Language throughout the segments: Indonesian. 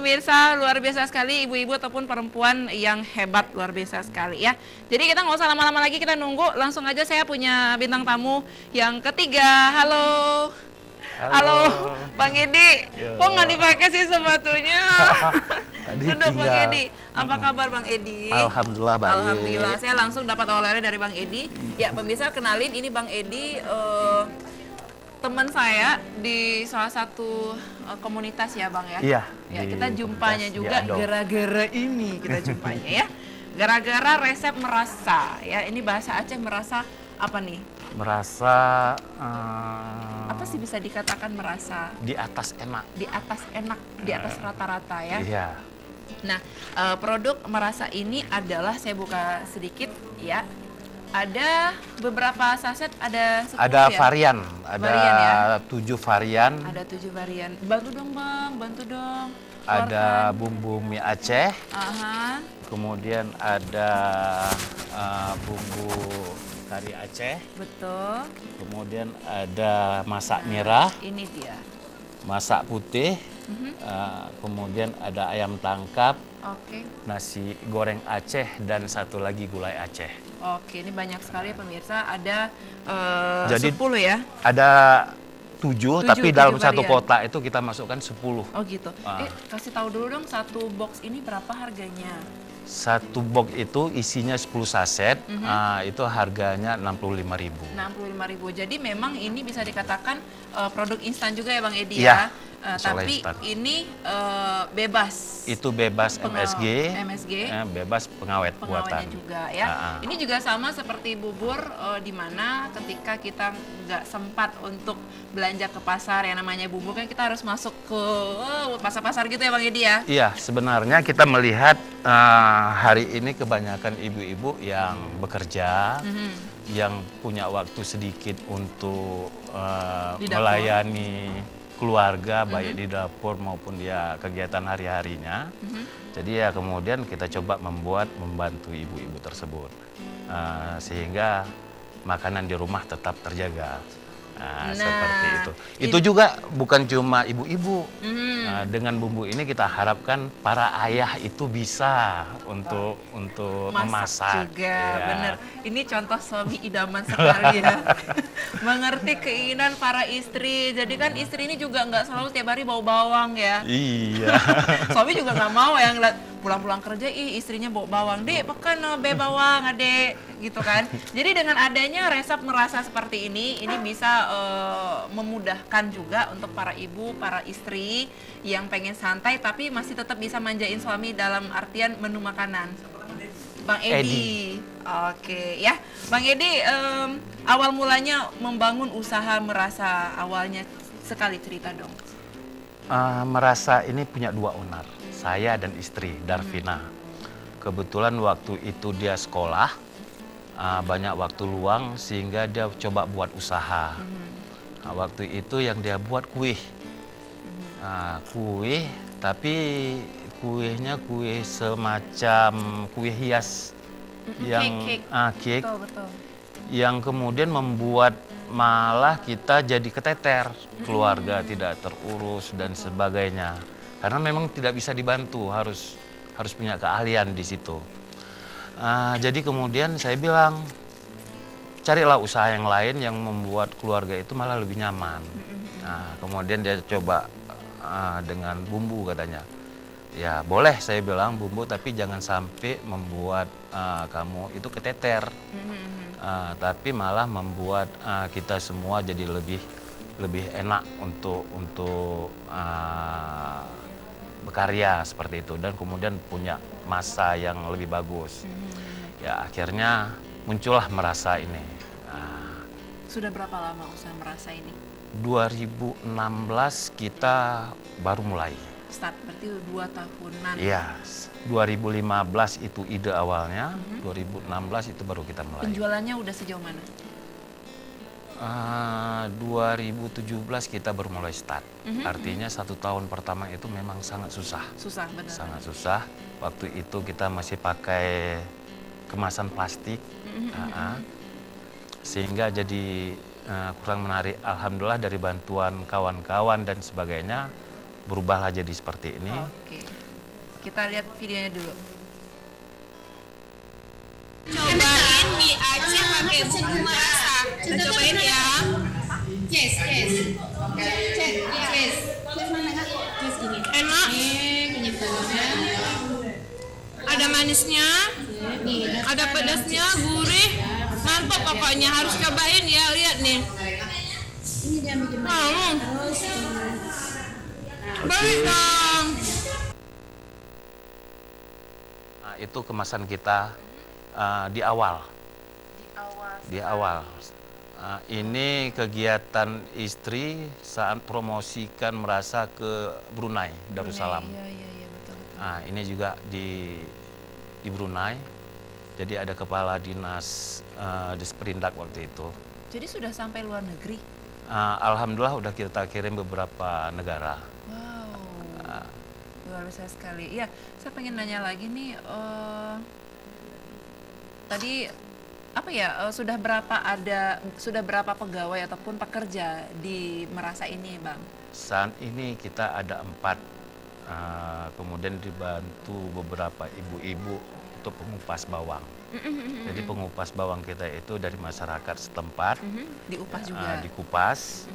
pemirsa, luar biasa sekali ibu-ibu ataupun perempuan yang hebat, luar biasa sekali ya. Jadi kita nggak usah lama-lama lagi, kita nunggu, langsung aja saya punya bintang tamu yang ketiga. Halo. Halo, Bang Edi. Kok nggak dipakai sih sepatunya? Duduk Bang Edi. Apa kabar Bang Edi? Alhamdulillah baik. Alhamdulillah, saya langsung dapat oleh-oleh dari Bang Edi. Ya pemirsa, kenalin ini Bang Edi, teman saya di salah satu komunitas ya Bang ya. Iya. Ya kita jumpanya juga ya, gara-gara ini kita jumpanya ya. Gara-gara resep merasa ya. Ini bahasa Aceh merasa apa nih? Merasa Apa sih bisa dikatakan merasa? di atas enak. Di atas enak, di atas rata-rata ya. Iya. Nah, produk merasa ini adalah, saya buka sedikit ya. Ada beberapa saset, ada 10 Ada ya? varian, ada Varian ya? 7 varian. Ada 7 varian. Bantu dong Bang, bantu dong. Ada bumbu mie Aceh, Aha, kemudian ada bumbu kari Aceh, betul. kemudian ada masak merah, Ini dia. masak putih, kemudian ada ayam tangkap, Oke. nasi goreng Aceh, dan satu lagi gulai Aceh. Oke, ini banyak sekali pemirsa. Ada Jadi 10 ya? ada 7, tapi 7 dalam satu varian. kotak itu kita masukkan 10. Oh gitu. Kasih tahu dulu dong, satu box ini berapa harganya? Satu box itu isinya 10 saset, itu harganya 65.000. 65.000. Jadi memang ini bisa dikatakan produk instan juga ya Bang Edi Iya, ya. soal Tapi instan. ini bebas. Itu bebas MSG, MSG. Bebas pengawet buatan. Pengawetnya juga ya. Ini juga sama seperti bubur, di mana ketika kita nggak sempat untuk belanja ke pasar yang namanya bumbu, kan kita harus masuk ke pasar-pasar gitu ya Bang Edi ya. Iya, sebenarnya kita melihat hari ini kebanyakan ibu-ibu yang bekerja, yang punya waktu sedikit untuk Di dapur. melayani keluarga, baik di dapur maupun dia kegiatan hari-harinya. Jadi ya kemudian kita coba membantu ibu-ibu tersebut, sehingga makanan di rumah tetap terjaga. Seperti itu. Itu juga bukan cuma ibu-ibu. Dengan bumbu ini kita harapkan para ayah itu bisa untuk memasak. Juga, Ya. bener. Ini contoh suami idaman sekali ya. Mengerti keinginan para istri. Jadi kan istri ini juga nggak selalu tiap hari bau bawang ya. Iya. Suami juga nggak mau yang ngeliat pulang-pulang kerja, ih istrinya bawa bawang, dek pekan be bawang adek, gitu kan. Jadi dengan adanya resep merasa seperti ini bisa memudahkan juga untuk para ibu, para istri yang pengen santai tapi masih tetap bisa manjain suami dalam artian menu makanan. Bang Edi. Oke ya, Bang Edi, awal mulanya membangun usaha merasa awalnya sekali cerita dong. Merasa ini punya 2 owner, saya dan istri, Darvina. Kebetulan waktu itu dia sekolah, banyak waktu luang sehingga dia coba buat usaha. Waktu itu yang dia buat kue. Kue, tapi kuenya kue semacam kue hias. Yang cake. Betul, betul. Yang kemudian membuat malah kita jadi keteter, keluarga tidak terurus dan sebagainya. Karena memang tidak bisa dibantu, harus punya keahlian di situ. Jadi kemudian saya bilang, carilah usaha yang lain yang membuat keluarga itu malah lebih nyaman. Kemudian dia coba dengan bumbu katanya. Ya boleh saya bilang bumbu, tapi jangan sampai membuat kamu itu keteter. Tapi malah membuat kita semua jadi lebih enak untuk berkarya seperti itu, dan kemudian punya masa yang lebih bagus. Ya akhirnya muncullah merasa ini. Sudah berapa lama usaha merasa ini? 2016 kita baru mulai. Start berarti 2 tahunan. Iya, 2015 itu ide awalnya, 2016 itu baru kita mulai. Penjualannya udah sejauh mana? 2017 kita baru mulai start. Artinya 1 tahun pertama itu memang sangat susah. Susah, benar. Sangat susah. Waktu itu kita masih pakai kemasan plastik, sehingga jadi kurang menarik. Alhamdulillah dari bantuan kawan-kawan dan sebagainya, berubahlah jadi seperti ini. Oke. Kita lihat videonya dulu. Cobain mie Aceh pakai bumbu masak. Kita cobain ya. Yes. Enak. Ada manisnya, ada pedasnya, gurih, mantap pokoknya, harus cobain ya, lihat nih. Baik dong. Nah, itu kemasan kita di awal. Di awal. Ini kegiatan istri saat promosikan merasa ke Brunei Darussalam. Iya, betul. Nah, ini juga di Brunei. Jadi ada kepala dinas Disperindak waktu itu. Jadi sudah sampai luar negeri? Alhamdulillah udah kita kirim beberapa negara. Wow, luar biasa sekali. Iya, saya pengen nanya lagi nih. Tadi apa ya? Sudah berapa pegawai ataupun pekerja di Merasa ini, Bang? Saat ini kita ada 4. Kemudian dibantu beberapa ibu-ibu untuk pengupas bawang. Jadi pengupas bawang kita itu dari masyarakat setempat. Diupas juga. Dikupas.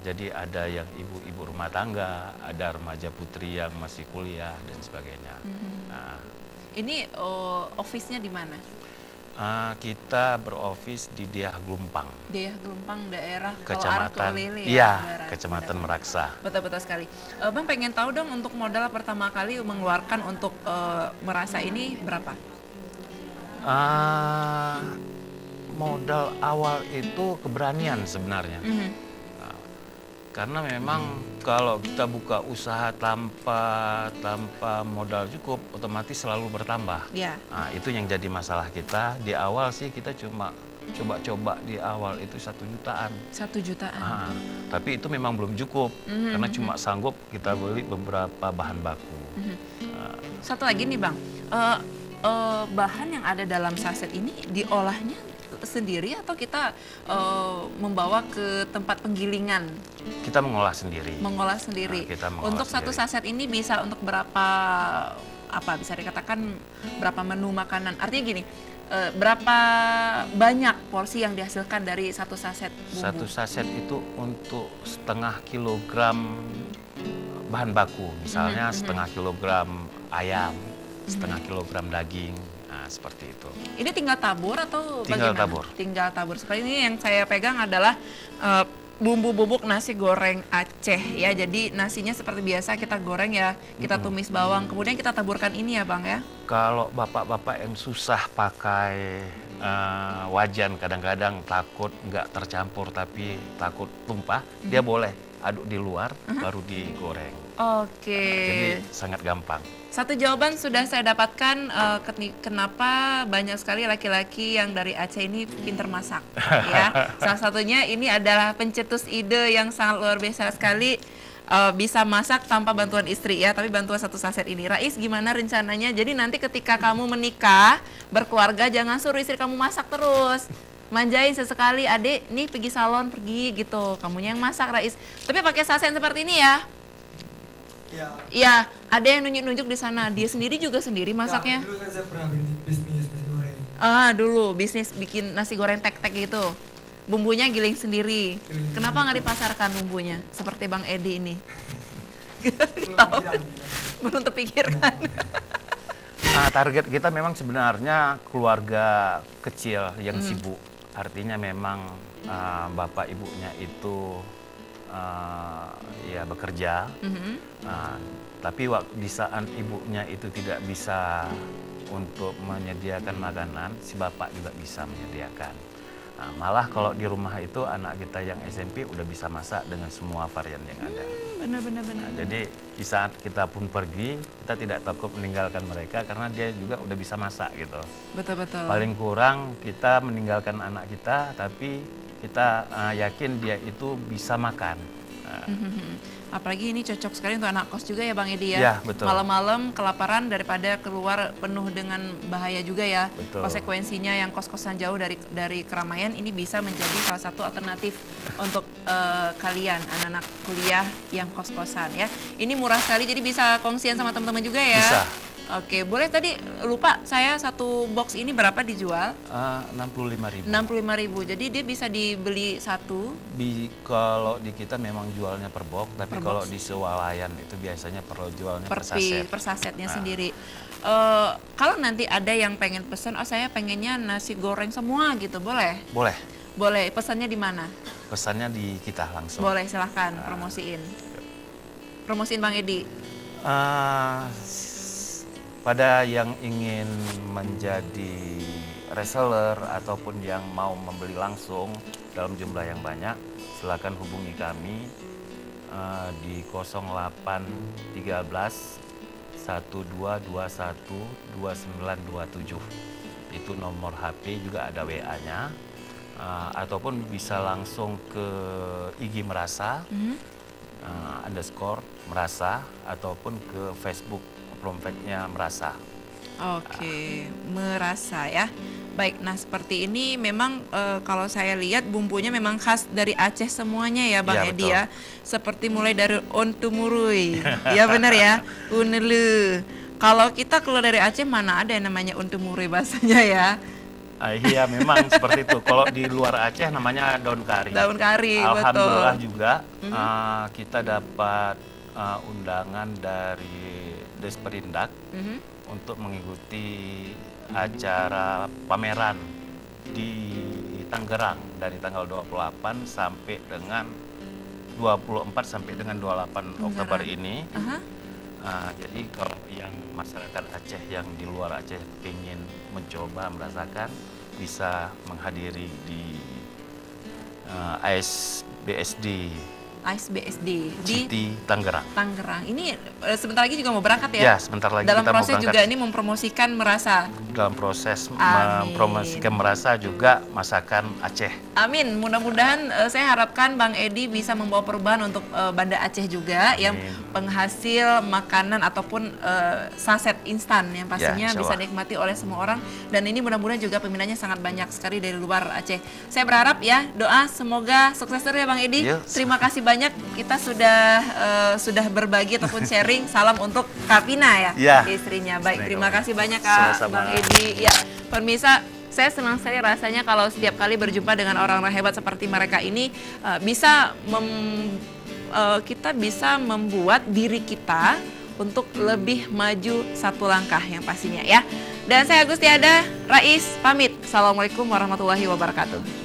Jadi ada yang ibu-ibu rumah tangga, ada remaja putri yang masih kuliah dan sebagainya. Ini office-nya di mana? Kita beroffice di Diah Glumpang. Diah Glumpang, daerah Kecamatan, Lele, iya, Barat. Kecamatan Meraksa. Betul sekali. Bang pengen tahu dong, untuk modal pertama kali mengeluarkan untuk Merasa ini berapa? Modal awal itu keberanian sebenarnya. Karena memang kalau kita buka usaha tanpa modal cukup, otomatis selalu bertambah. Ya. Nah, itu yang jadi masalah kita. Di awal sih kita cuma coba-coba di awal itu 1 jutaan. 1 jutaan. Tapi itu memang belum cukup, karena cuma sanggup kita beli beberapa bahan baku. Satu lagi nih Bang, bahan yang ada dalam saset ini diolahnya sendiri atau kita membawa ke tempat penggilingan? Kita mengolah sendiri. Mengolah sendiri. Kita mengolah untuk satu sendiri. saset ini bisa untuk berapa, bisa dikatakan berapa menu makanan? Artinya gini, berapa banyak porsi yang dihasilkan dari satu saset bumbu? Satu saset itu untuk 1/2 kilogram bahan baku, misalnya 1/2 kilogram ayam, 1/2 kilogram daging. Nah, seperti itu. Ini tinggal tabur atau Tinggal bagaimana? tabur. Tinggal tabur. Seperti ini yang saya pegang adalah bumbu bubuk nasi goreng Aceh ya. Jadi nasinya seperti biasa kita goreng ya, kita tumis bawang, kemudian kita taburkan ini ya Bang ya. Kalau bapak-bapak yang susah pakai wajan, kadang-kadang takut nggak tercampur tapi takut tumpah, dia boleh aduk di luar baru digoreng. Oke. Jadi sangat gampang. Satu jawaban sudah saya dapatkan, kenapa banyak sekali laki-laki yang dari Aceh ini pinter masak ya. Salah satunya ini adalah pencetus ide yang sangat luar biasa sekali, bisa masak tanpa bantuan istri ya, tapi bantuan satu saset ini. Rais, gimana rencananya? Jadi nanti ketika kamu menikah, berkeluarga, jangan suruh istri kamu masak terus. Manjain sesekali, adik nih pergi salon, pergi gitu, kamunya yang masak Rais. Tapi pakai saset seperti ini ya. Iya, ada yang nunjuk-nunjuk di sana. Dia sendiri juga sendiri masaknya. Dulu kan saya pernah bisnis nasi goreng. Dulu bisnis bikin nasi goreng tek-tek gitu. Bumbunya giling sendiri. Kenapa nggak dipasarkan bumbunya seperti Bang Edi ini? Belum terpikirkan. Target kita memang sebenarnya keluarga kecil yang sibuk. Artinya memang bapak ibunya itu ya bekerja, tapi di saat ibunya itu tidak bisa untuk menyediakan makanan, si bapak juga bisa menyediakan. Malah kalau di rumah itu anak kita yang SMP udah bisa masak dengan semua varian yang ada. Benar. Jadi di saat kita pun pergi, kita tidak takut meninggalkan mereka karena dia juga udah bisa masak gitu. Betul. Paling kurang kita meninggalkan anak kita, tapi kita yakin dia itu bisa makan. Apalagi ini cocok sekali untuk anak kos juga ya Bang Edi ya. Ya, betul. Malam-malam kelaparan daripada keluar penuh dengan bahaya juga ya. Betul. Konsekuensinya yang kos-kosan jauh dari keramaian ini bisa menjadi salah satu alternatif untuk kalian anak-anak kuliah yang kos-kosan ya. Ini murah sekali jadi bisa kongsian sama teman-teman juga ya. Bisa. Oke, boleh tadi lupa saya satu box ini berapa dijual? 65.000. 65.000. Jadi dia bisa dibeli satu. Kalau di kita memang jualnya per box, tapi Per kalau box. di swalayan itu biasanya perlu jualnya per saset. Per sasetnya Nah. sendiri. Kalau nanti ada yang pengen pesen, saya pengennya nasi goreng semua gitu, boleh? Boleh. Boleh. Pesannya di mana? Pesannya di kita langsung. Boleh, silahkan promosiin. Promosiin Bang Edi. Pada yang ingin menjadi reseller ataupun yang mau membeli langsung dalam jumlah yang banyak, silakan hubungi kami di 0813 1221 2927. Itu nomor HP, juga ada WA-nya. Ataupun bisa langsung ke IG Merasa underscore Merasa, ataupun ke Facebook Promptnya Merasa. Oke, Merasa ya. Baik, nah seperti ini memang kalau saya lihat bumbunya memang khas dari Aceh semuanya ya Bang Ya, Edi betul. ya. Seperti mulai dari ontumurui, ya benar ya, unelu. Kalau kita keluar dari Aceh mana ada yang namanya ontumurui bahasanya ya. Iya, memang seperti itu. Kalau di luar Aceh namanya daun kari. Daun kari, Alhamdulillah betul. juga kita dapat undangan dari Desperindak untuk mengikuti acara pameran di Tangerang dari tanggal 28 sampai dengan 24 sampai dengan 28 Oktober ini. Aha. Jadi kalau yang masyarakat Aceh yang di luar Aceh ingin mencoba merasakan, bisa menghadiri di ASBSD ASBSD di City Tangerang. Tangerang. Ini sebentar lagi juga mau berangkat ya? Ya, sebentar lagi Dalam kita mau proses berangkat. juga ini mempromosikan Merasa. Dalam proses Amin. mempromosikan Merasa juga masakan Aceh. Amin. Mudah-mudahan saya harapkan Bang Edi bisa membawa perubahan untuk Banda Aceh juga yang Amin. penghasil makanan ataupun saset instan yang pastinya insya bisa Allah. dinikmati oleh semua orang, dan ini mudah-mudahan juga peminatnya sangat banyak sekali dari luar Aceh. Saya berharap ya, doa semoga sukses terus ya Bang Edi. Yuk. Terima kasih banyak kita sudah berbagi ataupun sharing. Salam untuk Kapina ya, Ya. istrinya. Baik, Assalamualaikum. terima kasih banyak Kak Sama-sama. Bang Edi. Ya, pemirsa, saya senang sekali rasanya kalau setiap kali berjumpa dengan orang-orang hebat seperti mereka ini kita bisa membuat diri kita untuk lebih maju satu langkah yang pastinya ya. Dan saya Agustiada Rais pamit. Assalamualaikum warahmatullahi wabarakatuh.